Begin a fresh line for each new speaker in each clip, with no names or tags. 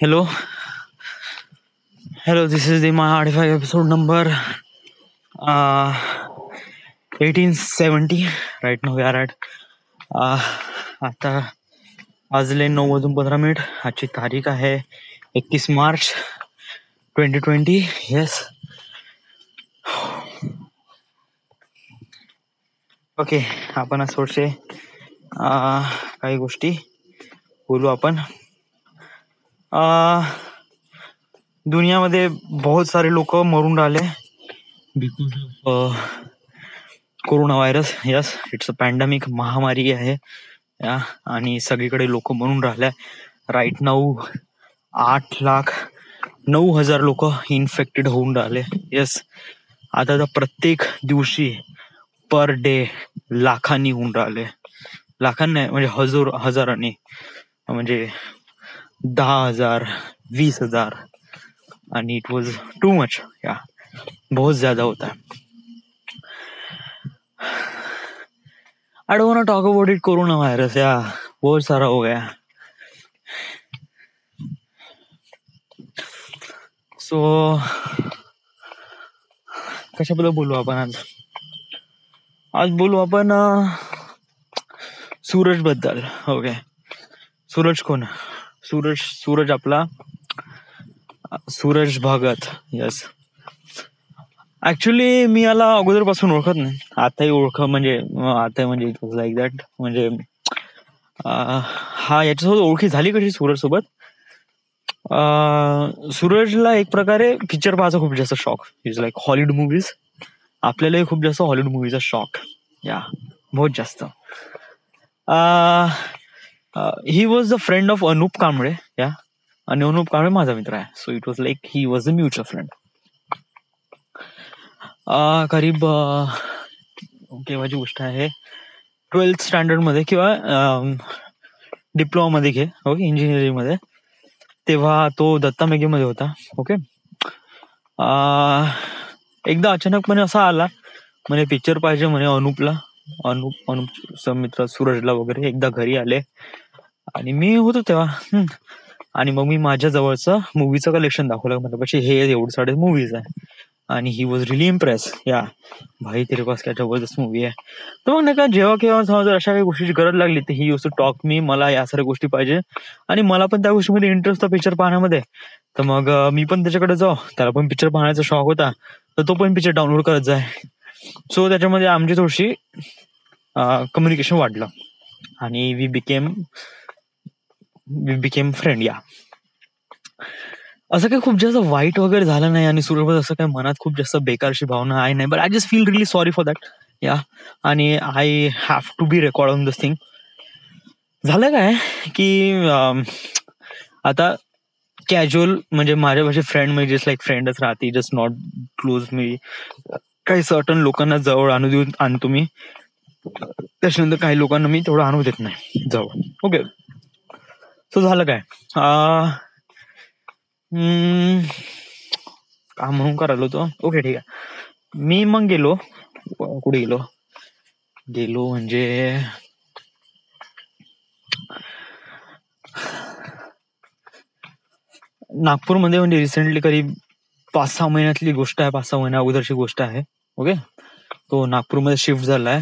Hello, hello. This is the my 45 episode number uh 1870. Right now we are at आता वाजले 9:15. आजची तारीख आहे 31 मार्च 2020. येस. ओके, आपण आज थोडेसे काही गोष्टी बोलू आपण. दुनियामध्ये बहुत सारे लोक मरून राहिले because of corona virus. Yes, it's a pandemic, महामारी आहे आणि सगळीकडे लोक मरून राहिले. राईट नाऊ 8,09,000 लोक इन्फेक्टेड होऊन राहिले. येस, आता तर प्रत्येक दिवशी पर डे लाखांनी होऊन राहिले. लाखांनी म्हणजे हजारांनी, म्हणजे 10,000, 20,000. आणि इट वॉज टू मच. या बहुत ज्यादा होता है. I don't want to talk about it. Corona virus या बहुत सारा हो गया. सो कशाबद्दल बोलू आपण आज? आज बोलू आपण सूरज बद्दल. ओके, सूरज कोण? सूरज आपला सूरज भगत. येस, ऍक्च्युली मी याला अगोदरपासून ओळखत नाही, आताही म्हणजे इट वॉज लाईक दॅट. म्हणजे हा याच्यासोबत ओळखी झाली कशी सूरज सोबत? सूरजला एक प्रकारे पिक्चर पाहायचा खूप जास्त shock. Is like Hollywood movies. आपल्यालाही खूप जास्त हॉलिवूड मूवीचा शॉक. या बहुत जास्त. He was the friend of Anup Kamble. या, आणि अनुप कांबळे माझा मित्र आहे. So it was like he was a mutual friend. करीब केव्हाची गोष्ट आहे, 12th स्टँडर्ड मध्ये किंवा डिप्लोमा मध्ये घे. ओके, इंजिनिअरिंग मध्ये. तेव्हा तो दत्ता मेघेमध्ये होता. ओके, एकदा अचानकपणे असा आला, म्हणे पिक्चर पाहिजे म्हणे अनुप मित्र सूरजला वगैरे एकदा घरी आले आणि मी होतो तेव्हा. आणि मग मी माझ्या जवळचं मूवीचं कलेक्शन दाखवलं. म्हणजे हे एवढे सारे मूवीज आहे. आणि ही वॉज रिली इम्प्रेस. या भाई तेरे पास क्या जबरदस्त मूवी आहे. तर मग नाही का, जेव्हा केव्हा समजा अशा काही गोष्टीची गरज लागली तर ही यूज टू टॉक मी, मला या साऱ्या गोष्टी पाहिजे आणि मला पण त्या गोष्टीमध्ये इंटरेस्ट होता पिक्चर पाहण्यामध्ये. तर मग मी पण त्याच्याकडे जाऊ, त्याला पण पिक्चर पाहण्याचा शॉक होता, तर तो पण पिक्चर डाउनलोड करत जाय. सो त्याच्यामध्ये आमची थोडीशी कम्युनिकेशन वाढलं आणि वी बिकेम फ्रेंड. या असं काही खूप जास्त वाईट वगैरे झालं नाही आणि सूरज असं काही मनात खूप जास्त बेकारशी भावना आहे नाही. But I just feel really sorry for that. Yeah, आणि I have to be record on this thing. झालं काय की आता कॅज्युअल म्हणजे माझ्यापाशी फ्रेंड म्हणजे जस्ट लाईक फ्रेंडच राहते, जस्ट नॉट क्लोज. मी काही सर्टन लोकांना जवळ आणतो मी, त्याच्यानंतर काही लोकांना मी तेवढं आणू देत नाही जवळ. ओके, सो झालं काय, काम म्हणून करायला होतो. ओके ठीक आहे. मी मग गेलो, कुठे गेलो म्हणजे नागपूरमध्ये. म्हणजे रिसेंटली करीब 5-6 महिन्यातली गोष्ट आहे, 5-6 महिन्या अगोदरची गोष्ट आहे. ओके, तो नागपूरमध्ये शिफ्ट झालाय.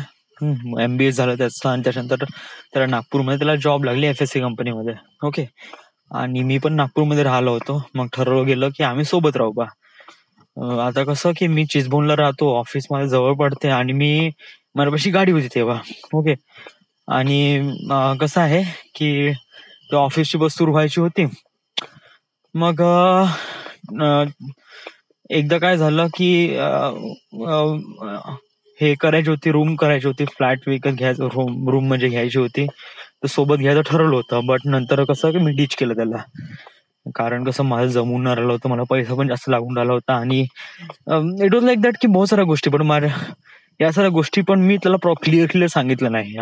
MBA झालं त्याचं आणि त्याच्यानंतर त्याला नागपूरमध्ये त्याला जॉब लागली FSC कंपनीमध्ये. ओके, आणि मी पण नागपूरमध्ये राहिलो होतो. मग ठरवलं गेलं की आम्ही सोबत राहू बा. आता कसं की मी चिचबोनला राहतो, ऑफिस मला जवळ पडते आणि माझ्यापाशी गाडी होती तेव्हा. ओके, आणि कसं आहे की त्या ऑफिसची बस सुरू व्हायची होती. मग एकदा काय झालं की हे करायची होती, रूम करायची होती, फ्लॅट विकत घ्यायचं, रूम म्हणजे घ्यायची होती, तर सोबत घ्यायचं ठरवलं होतं. बट नंतर कसं की मी डिच केलं त्याला, कारण कसं माझं जमून न राहिलं होतं, मला पैसा पण जास्त लागून राहिला होता. आणि इट वॉज लाईक दॅट की बहुत साऱ्या गोष्टी, पण या साऱ्या गोष्टी पण मी त्याला क्लिअर सांगितलं नाही.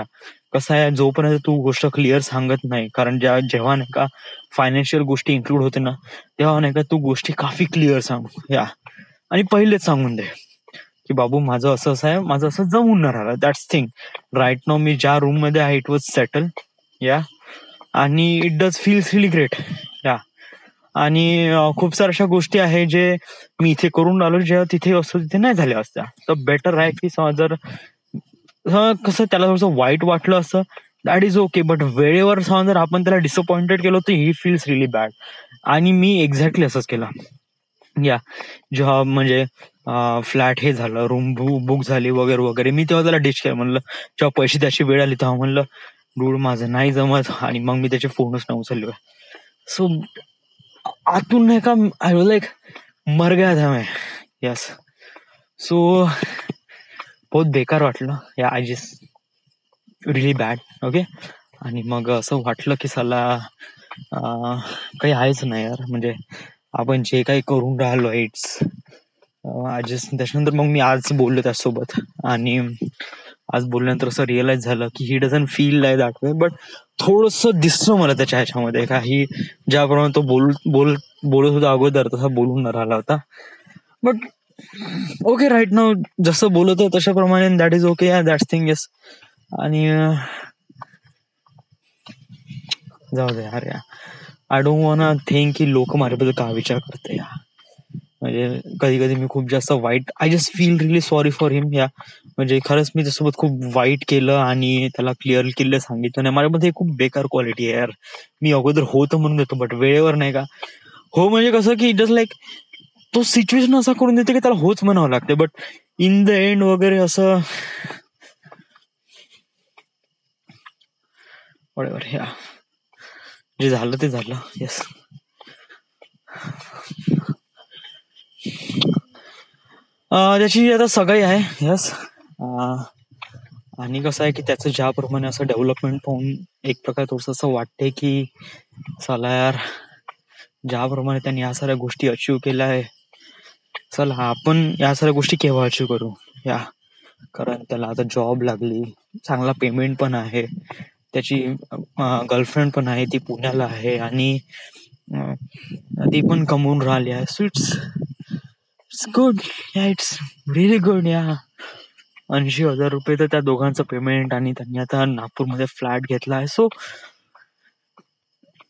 कसं आहे, जोपर्यंत तू गोष्ट क्लिअर सांगत नाही, कारण जेव्हा नाही का फायनान्शियल गोष्टी इन्क्लूड होते ना, तेव्हा नाही का तू गोष्टी काफी क्लिअर सांग. या, आणि पहिलेच सांगून दे की बाबू माझं असं आहे, माझं असं जमून न राहिलं. That's thing. राईट नाऊ मी ज्या रूम मध्ये आहे इट वॉज सेटल. या, आणि it does feels relief great. या, आणि खूप साऱ्या अशा गोष्टी आहे जे मी इथे करून राहिलो, जेव्हा तिथे असतो तिथे नाही झाल्या असत्या. तर बेटर आहे की जर कसं त्याला थोडंसं वाईट वाटलं असतं, दॅट इज ओके. बट वेळेवर जर आपण त्याला डिसअपॉइंटेड केलं तर ही फील्स रिली बॅड. आणि मी एक्झॅक्टली असंच केलं. या जेव्हा म्हणजे फ्लॅट हे झालं, रूम बुक झाली वगैरे वगैरे, मी तेव्हा त्याला डिश केलं. म्हणलं जेव्हा पैसे द्यायची वेळ आली तेव्हा म्हणलं डूड माझं नाही जमत, आणि मग मी त्याचे फोनच नाही उचलले. सो आतून नाही का, आय वॉज लाईक मर गया था मैं. यस. सो बहुत बेकार वाटलं या. I just relief bad. Okay. आणि मग असं वाटलं की साला काही आहेच नाही यार, म्हणजे आपण जे काही करून राहिलो इट्स त्याच्यानंतर मग मी आज बोललो त्यासोबत, आणि आज बोलल्यानंतर असं रिअलाइज झालं की he doesn't feel like that way. But थोडस दिसलं मला त्याच्या ह्याच्यामध्ये काही, ज्याप्रमाणे तो बोलत होता अगोदर तसा बोलून न राहिला होता. बट ओके, राईट नाव जसं बोलत आहे तशाप्रमाणे that is okay. That's thing. Yes. आणि जाऊ दे यार. आय डोंट वॉन्ट थिंक की लोक माझ्याबद्दल काय विचार करते या. म्हणजे कधी कधी मी खूप जास्त वाईट, I just feel really sorry for him. या म्हणजे खरंच मी त्यासोबत खूप वाईट केलं आणि त्याला क्लिअर केलं, सांगितलं नाही. माझ्यामध्ये खूप बेकार क्वालिटी आहे यार. मी अगोदर होतं म्हणून देतो, बट वेळेवर नाही का हो. म्हणजे कसं की जस्ट लाईक तो सिच्युएशन असा करून देते की त्याला होच म्हणावं लागते, बट इन द एंड वगैरे असं वडेवर. या जे झालं ते झालं. येस. त्याची आता सगाई आहे. यस. आणि कसं आहे की त्याचं ज्याप्रमाणे असं डेव्हलपमेंट पाहून एक प्रकार थोडस असं वाटते की चला यार, ज्याप्रमाणे त्यांनी या साऱ्या गोष्टी अचीव्ह केल्या आहे, चला आपण या साऱ्या गोष्टी केव्हा अचीव्ह करू. या कारण त्याला आता जॉब लागली, चांगला पेमेंट पण आहे, त्याची गर्लफ्रेंड पण आहे, ती पुण्याला आहे, आणि ती पण कमवून राहिली आहे. So it's good. Yeah it's really good. या 80,000 रुपये तर त्या दोघांचं पेमेंट, आणि त्यांनी आता नागपूरमध्ये फ्लॅट घेतला आहे.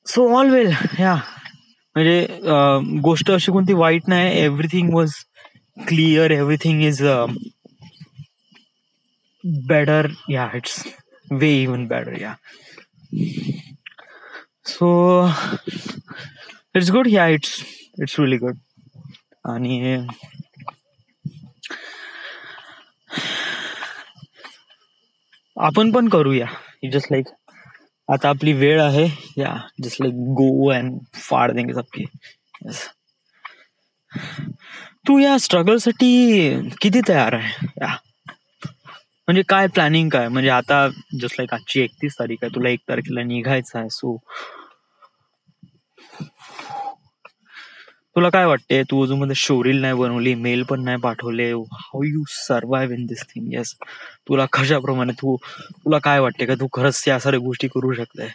सो ऑल वेल. या म्हणजे गोष्ट अशी कोणती वाईट नाही. Everything was clear. Everything is better. या इट्स वे इवन बेटर. या so it's good. Yeah it's really good. आणि आपण पण करूया. जस्ट लाईक आता आपली वेळ आहे. या जस्ट लाईक गो अँड फाड देंगे सबके. Yes. तू या स्ट्रगल साठी किती तयार आहे? या म्हणजे काय प्लॅनिंग काय? म्हणजे आता जस्ट लाईक आजची 31 तारीख आहे, तुला 1 तारखेला निघायचं आहे. सो तुला काय वाटते? तू अजून मध्ये शोरील नाही बनवली, मेल पण नाही पाठवले. How you survive in this thing? Yes. तुला कशाप्रमाणे तुला काय वाटते का तू खरंच या साऱ्या गोष्टी करू शकते?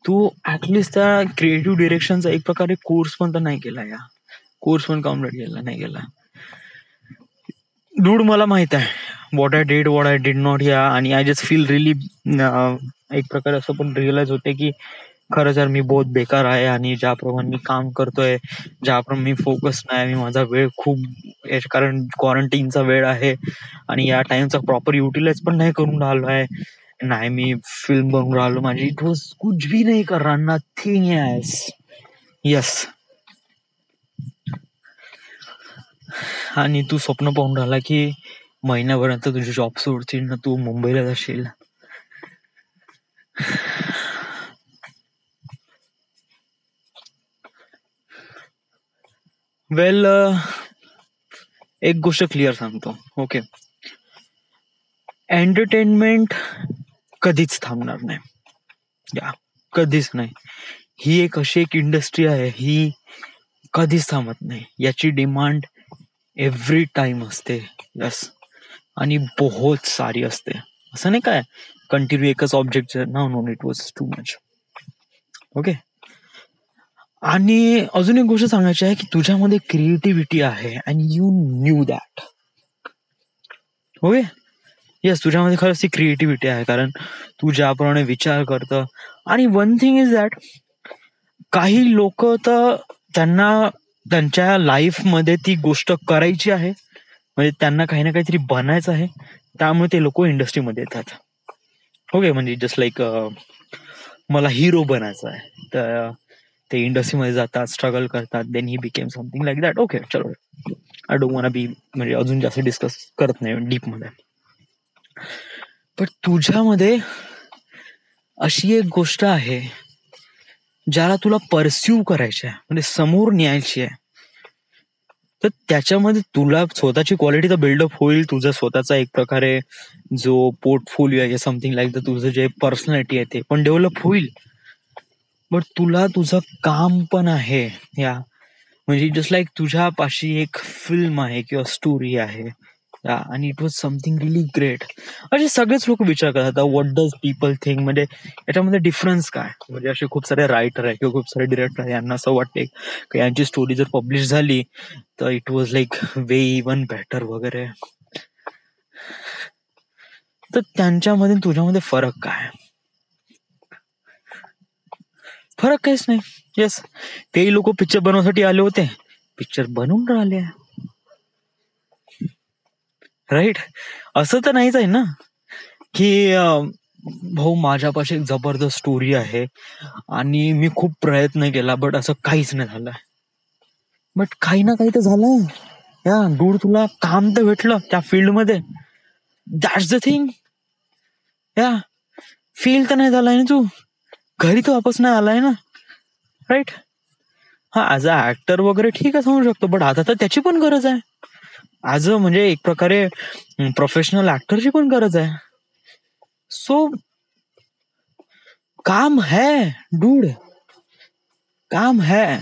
तू ऍटलिस्ट त्या क्रिएटिव्ह डिरेक्शनचा एक प्रकारे कोर्स पण तर नाही केला. या कोर्स पण कम्प्लीट केला नाही केला. डूड मला माहित आहे what I did, what I did not. या आणि आय जस्ट फील रिली एक प्रकारे असं पण रिअलाइज होते की खरंच यार मी बहुत बेकार आहे, आणि ज्याप्रमाणे मी काम करतोय, ज्याप्रमाणे मी फोकस नाही, मी माझा वेळ खूप, कारण क्वारंटीनचा वेळ आहे आणि या टाइमचा प्रॉपर युटिलाइज पण नाही करून राहिलो आहे. नाही मी फिल्म बनवून राहिलो माझी. इट वॉज कुछ भी नाही कर रहा, नथिंग. यस. आणि तू स्वप्न पाहून राहिला की महिन्यापर्यंत तुझी जॉब सोडतील ना, तू मुंबईला जाशील. वेल, एक गोष्ट क्लिअर सांगतो. ओके, एंटरटेनमेंट कधीच थांबणार नाही. या कधीच नाही. ही एक अशी एक इंडस्ट्री आहे, ही कधीच थांबत नाही. याची डिमांड एव्हरी टाइम असते. यस. आणि बहुत सारी असते. असं नाही काय कंटिन्यू एकच object. No, it was too much. Okay. आणि अजून एक गोष्ट सांगायची आहे की तुझ्यामध्ये क्रिएटिव्हिटी आहे, and you knew that. Okay. Yes, तुझ्यामध्ये खरंच ती क्रिएटिव्हिटी आहे, कारण तू ज्याप्रमाणे विचार करतं. आणि वन थिंग इज दॅट, काही लोक तर त्यांना त्यांच्या लाईफमध्ये ती गोष्ट करायची आहे, म्हणजे त्यांना काही ना काहीतरी बनायचं आहे, त्यामुळे ते लोक इंडस्ट्रीमध्ये येतात. ओके, म्हणजे जस्ट लाईक मला हिरो बनायचं आहे, तर ते इंडस्ट्रीमध्ये जातात, स्ट्रगल करतात, then he became something like that. Okay, चलो, आय डोंट वॉन्ट बी, म्हणजे अजून जास्त डिस्कस करत नाही डीप मध्ये. पण तुझ्यामध्ये अशी एक गोष्ट आहे ज्याला तुला परस्यू करायची आहे, म्हणजे समोर न्यायची आहे, तर त्याच्यामध्ये तुला स्वतःची क्वालिटी तर बिल्डअप होईल, तुझा स्वतःचा एक प्रकारे जो पोर्टफोलिओ आहे समथिंग लाईक तुझं जे पर्सनॅलिटी आहे ते पण डेव्हलप होईल. बट तुला तुझं काम पण आहे, या म्हणजे जस्ट लाईक तुझ्यापाशी एक फिल्म आहे किंवा स्टोरी आहे, आणि it was something relief great. असे सगळेच लोक विचार करतात व्हॉट डज पीपल थिंक, म्हणजे याच्यामध्ये डिफरन्स काय. म्हणजे असे खूप सारे रायटर आहे किंवा खूप सारे डिरेक्टर आहे, यांना असं वाटते की यांची स्टोरी जर पब्लिश झाली तर it was like way even better वगैरे. तर त्यांच्यामध्ये तुझ्यामध्ये फरक काय? फरक काहीच नाही. येस, तेही लोक पिक्चर बनवण्यासाठी आले होते, पिक्चर बनवून राहिले, राईट. असं तर नाहीच आहे ना की भाऊ माझ्यापाशी एक जबरदस्त स्टोरी आहे आणि मी खूप प्रयत्न केला बट असं काहीच नाही झालं. बट काही ना काही तर झालं या डूड, तुला काम तर भेटलं त्या फील्ड मध्ये, दॅट्स द थिंग. या फेल तर नाही झालाय ना तू, घरी तर वापस नाही आलाय ना, राईट. हा, ऍज अ ऍक्टर वगैरे ठीक आहे सांगू शकतो, बट आता तर त्याची पण गरज आहे, ऍज अ म्हणजे एक प्रकारे प्रोफेशनल ऍक्टरची पण गरज आहे. सो काम है डूड, काम है.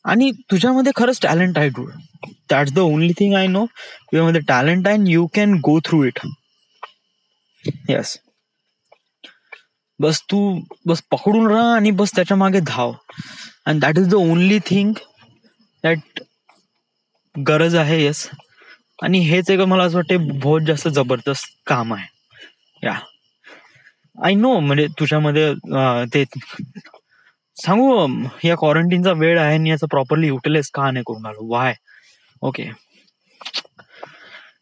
आणि तुझ्यामध्ये खरंच टॅलेंट आहे dude, that's the only thing I know. तुझ्यामध्ये टॅलेंट आहे, you can go through it. Yes, बस तू बस पकडून राहा आणि बस त्याच्या मागे धाव, and that is the only thing that गरज आहे. येस, आणि हेच एक मला असं वाटते बहुत जास्त जबरदस्त काम आहे. या आय नो, म्हणजे तुझ्यामध्ये ते सांगू, या क्वारंटीनचा वेळ आहे आणि याचा प्रॉपरली युटिलाइज का नाही करून आलो, वाय. ओके,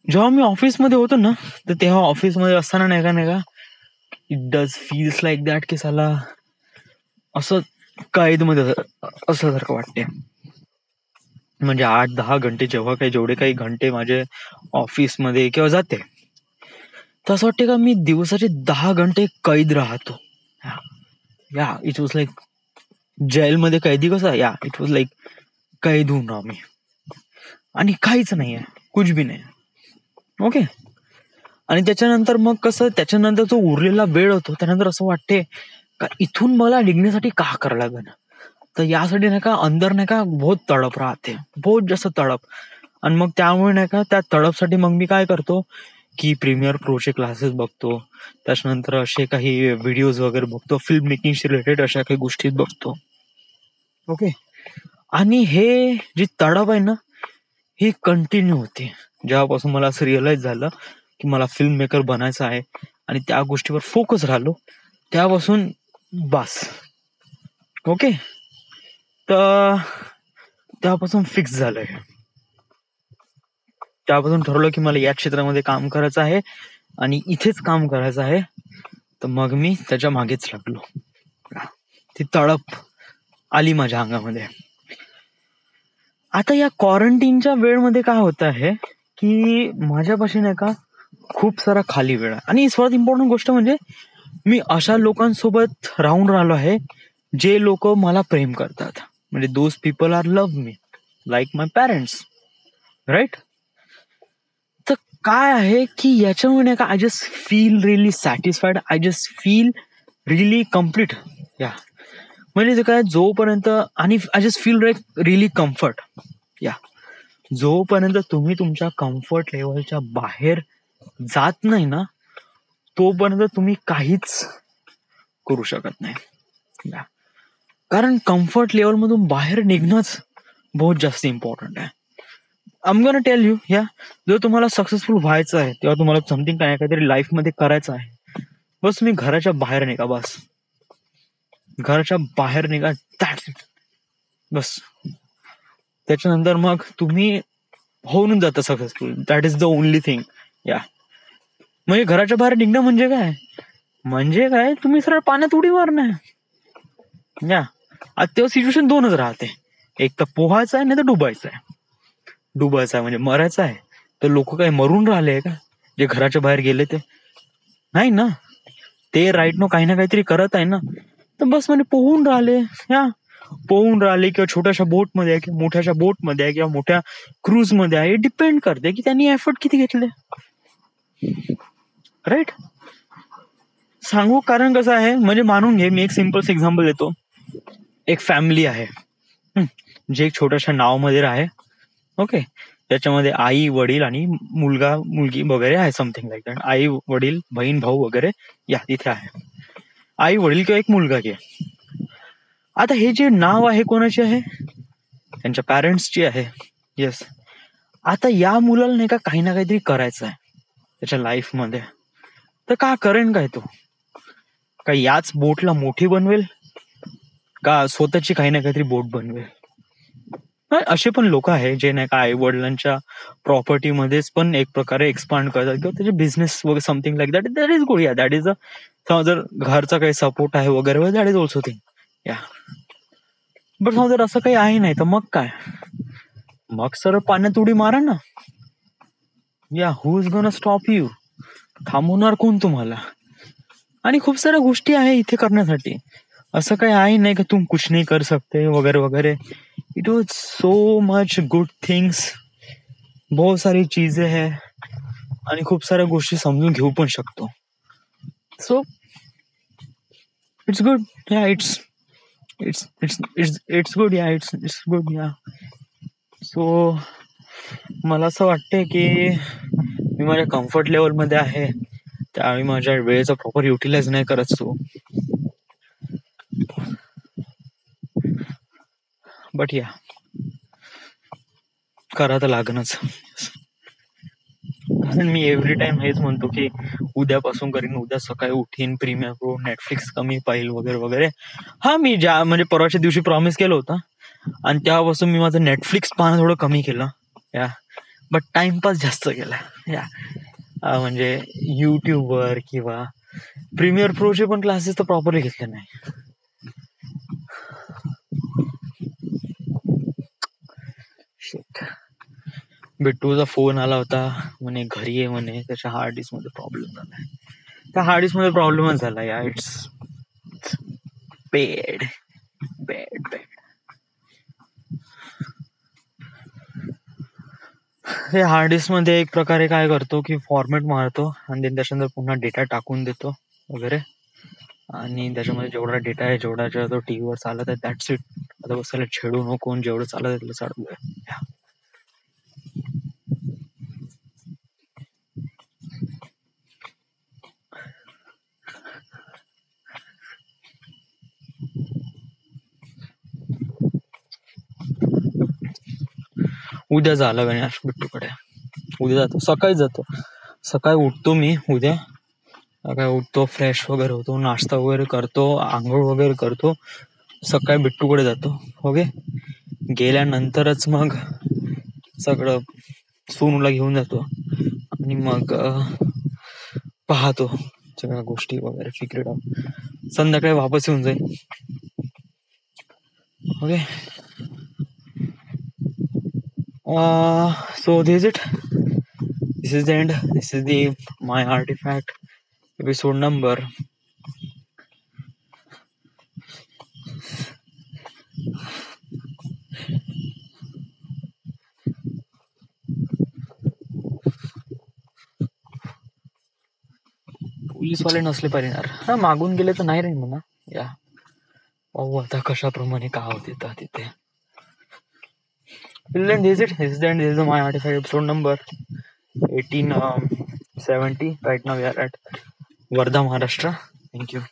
जेव्हा मी ऑफिसमध्ये होतो ना, तर तेव्हा ऑफिसमध्ये असताना नाही का it does feels like that की साला असं कैदमध्ये असल्यासारखं वाटते. म्हणजे 8-10 घंटे जेवढे काही घंटे माझे ऑफिसमध्ये किंवा जाते, तर असं वाटते का मी दिवसाचे 10 घंटे कैद राहतो. या इट वॉज लाईक जेलमध्ये कैदी कसा, या इट वॉज लाईक कैद होऊन राहा मी, आणि काहीच नाही आहे, कुछ भी नाही. ओके, आणि त्याच्यानंतर मग कसं, त्याच्यानंतर जो उरलेला वेळ होतो त्यानंतर असं वाटते का इथून मला निघण्यासाठी का करावं लागेल. तर यासाठी नाही का अंदर नाही का बहुत तडप राहते, बहुत जास्त तडप. आणि मग त्यामुळे नाही का त्या तडपसाठी मग मी काय करतो की प्रीमियर प्रोचे क्लासेस बघतो, त्याच्यानंतर असे काही व्हिडिओज वगैरे बघतो, फिल्म मेकिंगशी रिलेटेड अशा काही गोष्टी बघतो. ओके, आणि हे जी तडप आहे ना, ही कंटिन्यू होती जेव्हापासून मला असं रिअलाइज झालं की मला फिल्म मेकर बनायचं आहे आणि त्या गोष्टीवर फोकस राहिलो त्यापासून बस. ओके, तर त्यापासून फिक्स झालंय, त्यापासून ठरवलं की मला या क्षेत्रामध्ये काम करायचं आहे आणि इथेच काम करायचं आहे. तर मग मी त्याच्या मागेच लागलो, ती तडप आली माझ्या अंगामध्ये. आता या क्वारंटीनच्या वेळमध्ये काय होत आहे की माझ्यापाशी नाही का खूप सारा खाली वेळ आहे, आणि सर्वात इम्पॉर्टंट गोष्ट म्हणजे मी अशा लोकांसोबत राहून राहिलो आहे जे लोक मला प्रेम करतात, म्हणजे those people are love me like my parents, right. तर काय आहे की याच्यामुळे नाही का I just feel really satisfied, I just feel really complete. Yeah म्हणजे ते काय, जोपर्यंत, आणि I just feel really comfort. Yeah जोपर्यंत तुम्ही तुमच्या कम्फर्ट लेवलच्या बाहेर जात नाही ना, तोपर्यंत तुम्ही काहीच करू शकत नाही. कारण कम्फर्ट लेवल मधून बाहेर निघणंच बहुत जास्त इम्पॉर्टंट आहे. आम गोना टेल यू, या जर तुम्हाला सक्सेसफुल व्हायचं आहे तेव्हा तुम्हाला समथिंग काहीतरी लाईफ मध्ये करायचं आहे, बस तुम्ही घराच्या बाहेर निघा. बस घराच्या बाहेर निघा, दॅट्स इट. बस त्याच्यानंतर मग तुम्ही होऊन जाता successful. That is the only thing. या म्हणजे घराच्या बाहेर निघणं म्हणजे काय, म्हणजे काय तुम्ही सरळ पाण्यात उडी मारणं. या आता तेव्हा सिच्युएशन दोनच राहते, एक तर पोहायचं आहे नाही तर डुबायचं आहे. डुबायचं आहे म्हणजे मरायचं आहे. तर लोक काय मरून राहिले का जे घराच्या बाहेर गेले? ते नाही ना, ते राईट नो काही ना काहीतरी करत आहे ना. तर बस म्हणजे पोहून राहिले, या पोहून राहिले किंवा छोट्याशा बोट मध्ये आहे किंवा मोठ्याशा बोट मध्ये आहे किंवा मोठ्या क्रूज मध्ये आहे, डिपेंड करते की त्यांनी एफर्ट किती घेतले. राईट सांगू, कारण कसं आहे म्हणजे मानून घे, मी एक सिम्पल एक्झाम्पल देतो. एक फॅमिली आहे जे एक छोट्याशा नाव मध्ये आहे. ओके, त्याच्यामध्ये आई वडील आणि मुलगा मुलगी वगैरे आहे, समथिंग लाईक दॅट. आई वडील बहीण भाऊ वगैरे या तिथे आहे. आई वडील किंवा एक मुलगा घे. आता हे जे नाव आहे कोणाचे आहे? त्यांच्या पॅरेंट्सची आहे. येस. आता या मुलाला नाही का काही ना काहीतरी करायचं आहे त्याच्या लाईफ मध्ये, तर का करेन काय तो? का याच बोटला मोठी बनवेल, का स्वतःची काही ना काहीतरी बोट बनवेल? असे पण लोक आहे जे नाही का आई वडिलांच्या प्रॉपर्टी मध्येच पण एक प्रकारे एक्सपांड करतात किंवा त्याचे बिझनेस वगैरे, something like that. That is good. या दॅट इज जर घरचा काही सपोर्ट आहे वगैरे, दॅट इज ऑल्सो थिंग. या बट जर असं काही आहे नाही तर मग काय, मग सर पाण्यात उडी मारा ना. या हु इज गोना स्टॉप यू? थांबवणार कोण तुम्हाला? आणि खूप साऱ्या गोष्टी आहे इथे करण्यासाठी. असं काही आहे नाही का तुम कुछ नाही कर सकते वगैरे वगैरे. It was so much good things, बहुत सारी चीजें है आणि खूप साऱ्या गोष्टी समजून घेऊ पण शकतो. So it's good. Yeah it's it's it's it's it's good. Yeah it's good. Yeah so मला असं वाटतंय की मी माझ्या कम्फर्ट लेवल मध्ये आहे, त्यावेळी माझ्या वेळेचा प्रॉपर युटिलाइज नाही करत सो. बट या करा तर लागणच. मी एव्हरी टाइम हेच म्हणतो की उद्यापासून करीन, उद्या सकाळी उठीन, प्रीमियर प्रो, नेटफ्लिक्स कमी पाहिल वगैरे वगैरे. हा मी ज्या म्हणजे परवाच्या दिवशी प्रॉमिस केलं होतं आणि तेव्हापासून मी माझं नेटफ्लिक्स पाहणं थोडं कमी केलं. या बट टाइमपास जास्त केला. या म्हणजे युट्यूबवर किंवा प्रीमियर प्रोचे पण क्लासेस तर प्रॉपरली घेतले नाही. बिट्टूचा फोन आला होता म्हणे घरी आहे म्हणे, त्याच्या हार्ड डिस्क मध्ये प्रॉब्लेम झालाय. त्या हार्ड डिस्क मध्ये प्रॉब्लेमच झाला. या इट्स बॅड बॅड बॅड. हे हार्ड डिस्क मध्ये एक प्रकारे काय करतो की फॉर्मॅट मारतो आणि त्याच्यानंतर पुन्हा डेटा टाकून देतो वगैरे, आणि त्याच्यामध्ये जेवढा डेटा आहे जेवढा तो टीव्हीवर चालत आहे दॅट्स इट. आता बसायला छेडू नको, जेवढं चालत आहे त्याला चालू आहे. उद्या झालं गणेश बिट्टूकडे, उद्या जातो, सकाळी जातो. सकाळी उठतो मी उद्या, सकाळी उठतो, फ्रेश वगैरे होतो, नाश्ता वगैरे करतो, आंघोळ वगैरे करतो, सकाळी बिट्टूकडे जातो. ओके, गेल्यानंतरच मग सगळं सोनूला घेऊन जातो आणि मग पाहतो सगळ्या गोष्टी वगैरे, फिक्रेट आउट. संध्याकाळी वापस येऊन जाईल. Okay, so this is it. This is the end. This is the my artifact episode number. पोलीसवाले नसले पाहिजे यार. हा, मागून गेले तर नाही रे म्हणा. या पाहू आता कशाप्रमाणे का होते तिथे. This is it. This is the end. This is my artifact episode number 1870. Right now we are at Wardha, Maharashtra. Thank you.